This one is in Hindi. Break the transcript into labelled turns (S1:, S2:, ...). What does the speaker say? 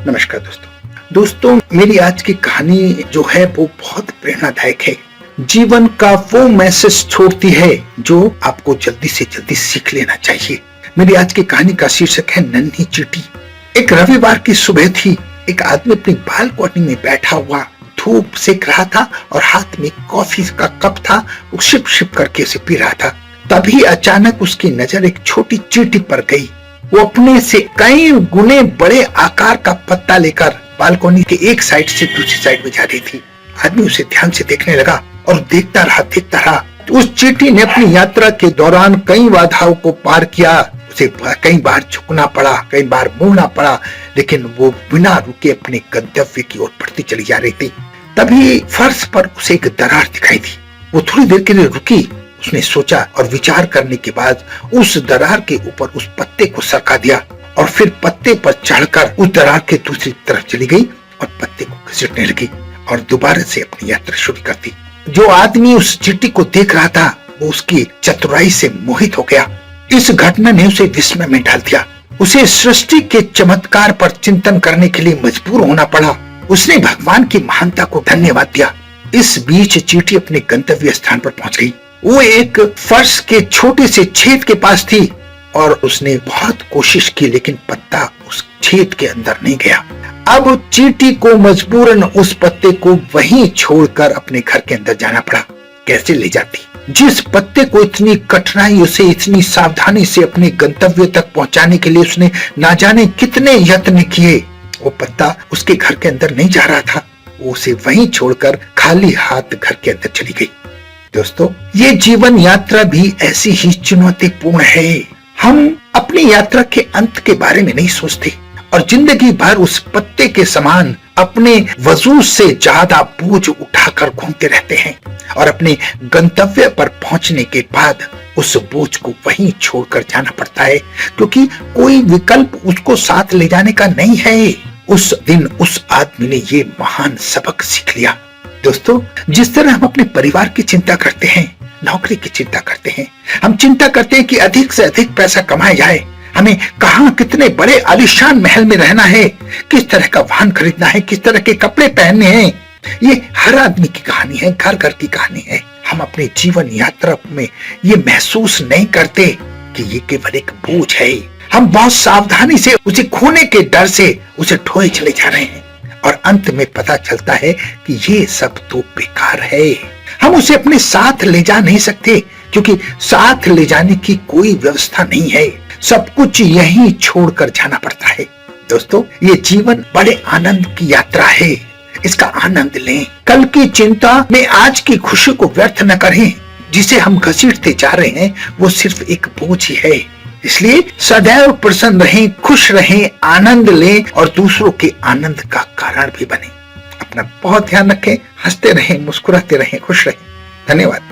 S1: नमस्कार दोस्तों मेरी आज की कहानी जो है वो बहुत प्रेरणादायक है। जीवन का वो मैसेज छोड़ती है जो आपको जल्दी से जल्दी सीख लेना चाहिए। मेरी आज की कहानी का शीर्षक है नन्ही चींटी। एक रविवार की सुबह थी। एक आदमी अपनी बालकनी में बैठा हुआ धूप सेक रहा था और हाथ में कॉफी का कप था। वो शिप शिप करके उसे पी रहा था। तभी अचानक उसकी नजर एक छोटी चींटी पर गई। वो अपने से कई गुने बड़े आकार का पत्ता लेकर बालकनी के एक साइड से दूसरी साइड में जा रही थी। आदमी उसे ध्यान से देखने लगा और देखता रहा। उस चींटी ने अपनी यात्रा के दौरान कई बाधाओं को पार किया। उसे कई बार झुकना पड़ा, कई बार मुड़ना पड़ा, लेकिन वो बिना रुके अपने गंतव्य की ओर बढ़ती चली जा रही थी। तभी फर्श पर उसे एक दरार दिखाई दी। वो थोड़ी देर के लिए रुकी। उसने सोचा और विचार करने के बाद उस दरार के ऊपर उस पत्ते को सरका दिया और फिर पत्ते पर चढ़कर उस दरार के दूसरी तरफ चली गई और पत्ते को घसीटने लगी और दोबारा से अपनी यात्रा शुरू कर दी। जो आदमी उस चींटी को देख रहा था वो उसकी चतुराई से मोहित हो गया। इस घटना ने उसे विस्मय में डाल दिया। उसे सृष्टि के चमत्कार पर चिंतन करने के लिए मजबूर होना पड़ा। उसने भगवान की महानता को धन्यवाद दिया। इस बीच चींटी अपने गंतव्य स्थान पर पहुंच गई। वो एक फर्श के छोटे से छेद के पास थी और उसने बहुत कोशिश की, लेकिन पत्ता उस छेद के अंदर नहीं गया। अब चींटी को मजबूरन उस पत्ते को वहीं छोड़कर अपने घर के अंदर जाना पड़ा। कैसे ले जाती? जिस पत्ते को इतनी कठिनाई से, इतनी सावधानी से अपने गंतव्य तक पहुंचाने के लिए उसने ना जाने कितने यत्न किए, वो पत्ता उसके घर के अंदर नहीं जा रहा था। वो उसे वहीं छोड़कर खाली हाथ घर के अंदर चली गई। दोस्तों, ये जीवन यात्रा भी ऐसी ही चुनौतीपूर्ण है। हम अपनी यात्रा के अंत के बारे में नहीं सोचते और जिंदगी भर उस पत्ते के समान अपने वजूद से ज्यादा बोझ उठाकर घूमते रहते हैं और अपने गंतव्य पर पहुंचने के बाद उस बोझ को वहीं छोड़कर जाना पड़ता है, क्योंकि कोई विकल्प उसको साथ ले जाने का नहीं है। उस दिन उस आदमी ने ये महान सबक सीख लिया। दोस्तों, जिस तरह हम अपने परिवार की चिंता करते हैं, नौकरी की चिंता करते हैं, हम चिंता करते हैं कि अधिक से अधिक पैसा कमाया जाए, हमें कहां कितने बड़े आलीशान महल में रहना है, किस तरह का वाहन खरीदना है, किस तरह के कपड़े पहनने हैं। ये हर आदमी की कहानी है, घर घर की कहानी है। हम अपने जीवन यात्रा में ये महसूस नहीं करते कि ये केवल एक बोझ है। हम बहुत सावधानी से उसे खोने के डर से उसे ढोए चले जा रहे हैं और अंत में पता चलता है कि ये सब तो बेकार है। हम उसे अपने साथ ले जा नहीं सकते क्योंकि साथ ले जाने की कोई व्यवस्था नहीं है। सब कुछ यहीं छोड़कर जाना पड़ता है। दोस्तों, ये जीवन बड़े आनंद की यात्रा है। इसका आनंद लें। कल की चिंता में आज की खुशी को व्यर्थ न करें। जिसे हम घसीटते जा रहे हैं वो सिर्फ एक बोझ ही है। इसलिए सदैव प्रसन्न रहें, खुश रहें, आनंद लें और दूसरों के आनंद का कारण भी बने। अपना बहुत ध्यान रखें। हंसते रहें, मुस्कुराते रहें, खुश रहें। धन्यवाद।